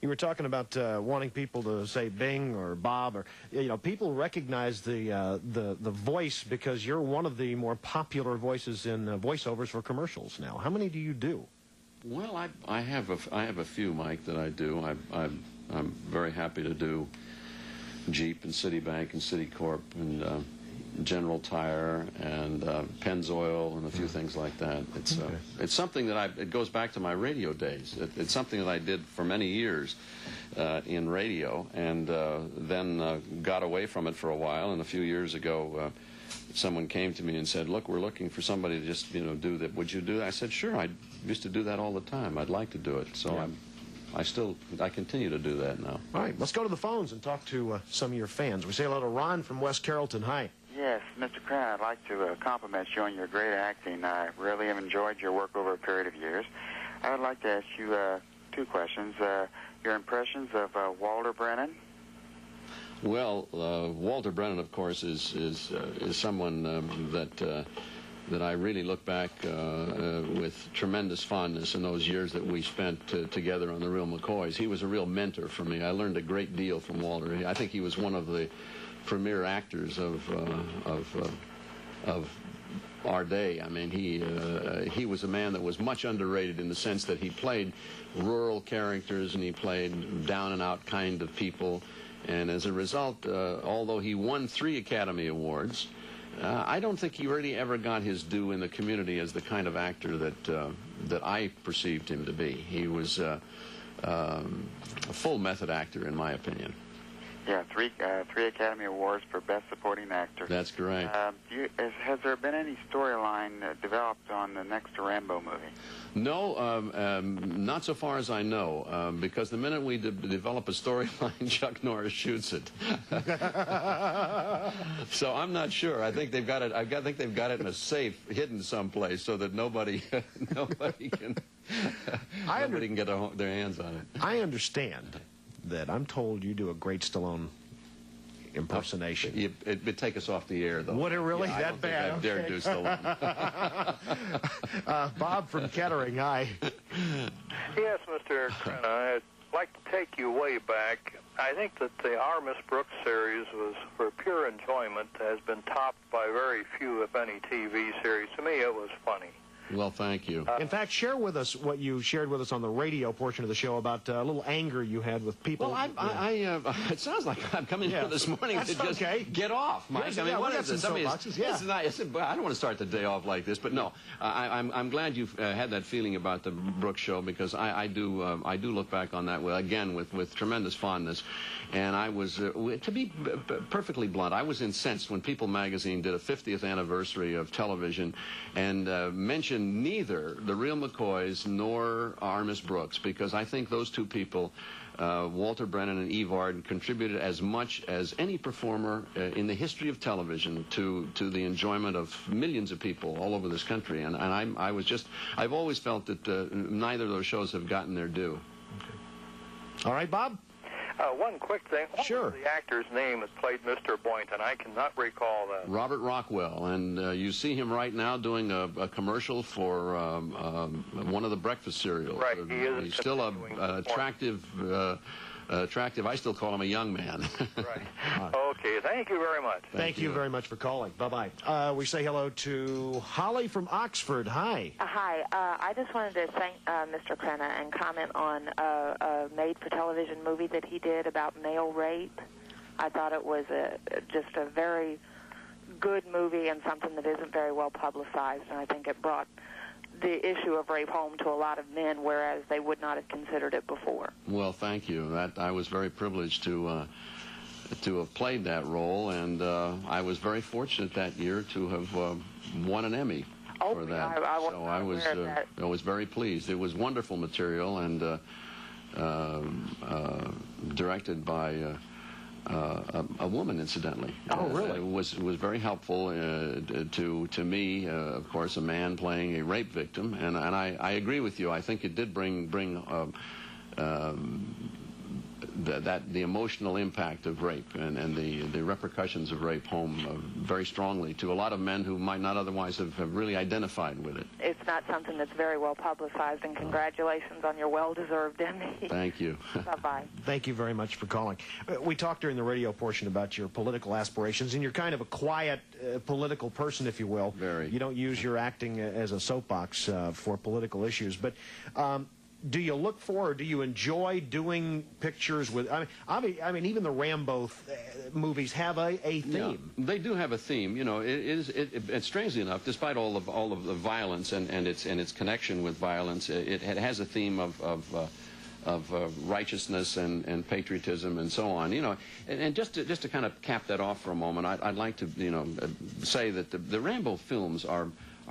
You were talking about wanting people to say Bing or Bob, or people recognize the voice because you're one of the more popular voices in voiceovers for commercials now. How many do you do? Well, I have a few, Mike, that I do. I'm very happy to do Jeep and Citibank and Citicorp and General Tire and Pennzoil and a few things like that. It's something that it goes back to my radio days. It's something that I did for many years in radio, and then got away from it for a while. And a few years ago, someone came to me and said, "Look, we're looking for somebody to just do that. Would you do that?" I said, "Sure. I used to do that all the time. I'd like to do it." So I continue to do that now. All right, let's go to the phones and talk to some of your fans. We say hello to Ron from West Carrollton. Hi. Yes, Mr. Crenna, I'd like to compliment you on your great acting. I really have enjoyed your work over a period of years. I would like to ask you two questions. Your impressions of Walter Brennan? Well, Walter Brennan, of course, is someone that I really look back with tremendous fondness in those years that we spent together on the Real McCoys. He was a real mentor for me. I learned a great deal from Walter. I think he was one of the premier actors of our day. I mean, he was a man that was much underrated in the sense that he played rural characters and he played down-and-out kind of people. And as a result, although he won 3 Academy Awards, I don't think he really ever got his due in the community as the kind of actor that I perceived him to be. He was a full method actor, in my opinion. Yeah, 3 Academy Awards for Best Supporting Actor. That's correct. Has there been any storyline developed on the next Rambo movie? No, not so far as I know, because the minute we develop a storyline, Chuck Norris shoots it. So I'm not sure. I think they've got it. I think they've got it in a safe, hidden someplace, so that nobody can get their hands on it. I understand that I'm told you do a great Stallone impersonation. It'd take us off the air, though. Would it really? Yeah, that bad? I dare do Stallone. Bob from Kettering, hi. Yes, Mr. Crenna, I'd like to take you way back. I think that the R. Miss Brooks series was, for pure enjoyment, has been topped by very few, if any, TV series. To me, it was funny. Well, thank you. In fact, share with us what you shared with us on the radio portion of the show about a little anger you had with people. Well, it sounds like I'm coming here this morning to just get off, Mike. Yes, I mean, what is this? I don't want to start the day off like this, but no, I'm glad you've had that feeling about the Brooks show, because I do look back on that again with tremendous fondness. And I was, to be perfectly blunt, I was incensed when People magazine did a 50th anniversary of television and mentioned neither the Real McCoys nor R. Miss Brooks, because I think those two people, Walter Brennan and Eve Arden, contributed as much as any performer in the history of television to the enjoyment of millions of people all over this country. And I've always felt that neither of those shows have gotten their due. Okay. All right, Bob? One quick thing. What was the actor's name that played Mr. Boynton? I cannot recall that. Robert Rockwell. And you see him right now doing a commercial for one of the breakfast cereals. Right. He's still attractive. I still call him a young man. Right. Okay. Thank you very much. Thank you very much for calling. Bye-bye. We say hello to Holly from Oxford. Hi. Hi. I just wanted to thank Mr. Crenna and comment on a made-for-television movie that he did about male rape. I thought it was just a very good movie and something that isn't very well publicized, and I think it brought the issue of rape home to a lot of men, whereas they would not have considered it before. Well, thank you. I was very privileged to have played that role, and I was very fortunate that year to have won an Emmy for that. I was very pleased. It was wonderful material, and directed by a woman, incidentally. Oh, really? It was very helpful to me, of course, a man playing a rape victim, and I agree with you. I think it did bring the emotional impact of rape and the repercussions of rape home very strongly to a lot of men who might not otherwise have really identified with it. It's not something that's very well publicized, and congratulations on your well-deserved Emmy. Thank you. Bye-bye. Thank you very much for calling. We talked during the radio portion about your political aspirations, and you're kind of a quiet political person, if you will. Very. You don't use your acting as a soapbox for political issues, but do you look for, or do you enjoy doing pictures with, I mean even the Rambo movies have a theme. Yeah, they do have a theme. You know, it's strangely enough, despite all of the violence and its connection with violence, it has a theme of righteousness and patriotism and so on. You know, and just to kind of cap that off for a moment, I'd like to, you know, say that the Rambo films are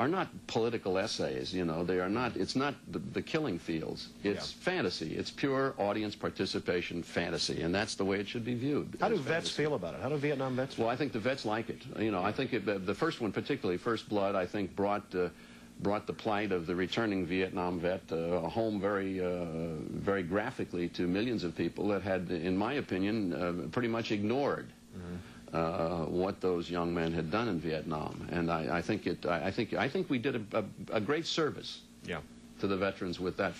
not political essays. You know, they are not. It's not the killing fields. It's fantasy. It's pure audience participation fantasy, and that's the way it should be viewed. How do vets feel about it? How do Vietnam vets feel? Well, I think the vets like it. You know, I think the first one, particularly First Blood, I think brought the plight of the returning Vietnam vet home very graphically to millions of people that had, in my opinion, pretty much ignored what those young men had done in Vietnam. And I think we did a great service to the veterans with the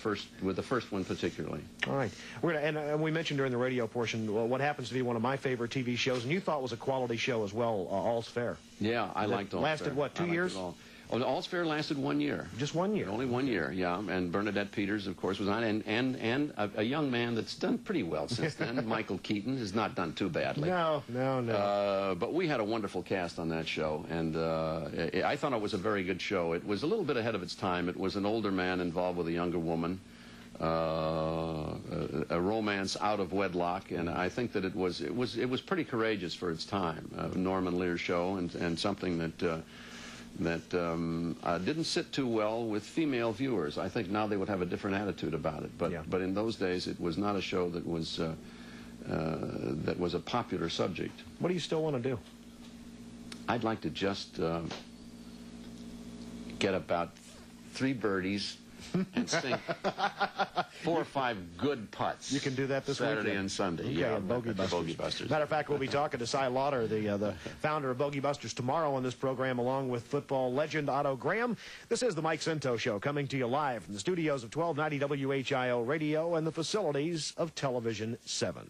first one particularly. All right. We're gonna, and we mentioned during the radio portion what happens to be one of my favorite TV shows, and you thought was a quality show as well, All's Fair. Yeah, I liked All's Fair. Lasted, what, 2 years? Oh, All's Fair lasted 1 year. Just 1 year? Only 1 year, yeah. And Bernadette Peters, of course, was on. And a young man that's done pretty well since then, Michael Keaton, has not done too badly. No. But we had a wonderful cast on that show, and I thought it was a very good show. It was a little bit ahead of its time. It was an older man involved with a younger woman, a romance out of wedlock, and I think that it was pretty courageous for its time. Norman Lear's show, and something that didn't sit too well with female viewers. I think now they would have a different attitude about it. But in those days, it was not a show that was a popular subject. What do you still want to do? I'd like to just get about 3 birdies and sink 4 or 5 good putts. You can do that this Saturday weekend. and Sunday. Okay, Yeah, Bogey Busters. Bogey Busters. Matter of fact, we'll be talking to Cy Lauder, the founder of Bogey Busters, tomorrow on this program, along with football legend Otto Graham. This is the Mike Scinto Show, coming to you live from the studios of 1290 WHIO Radio and the facilities of Television 7.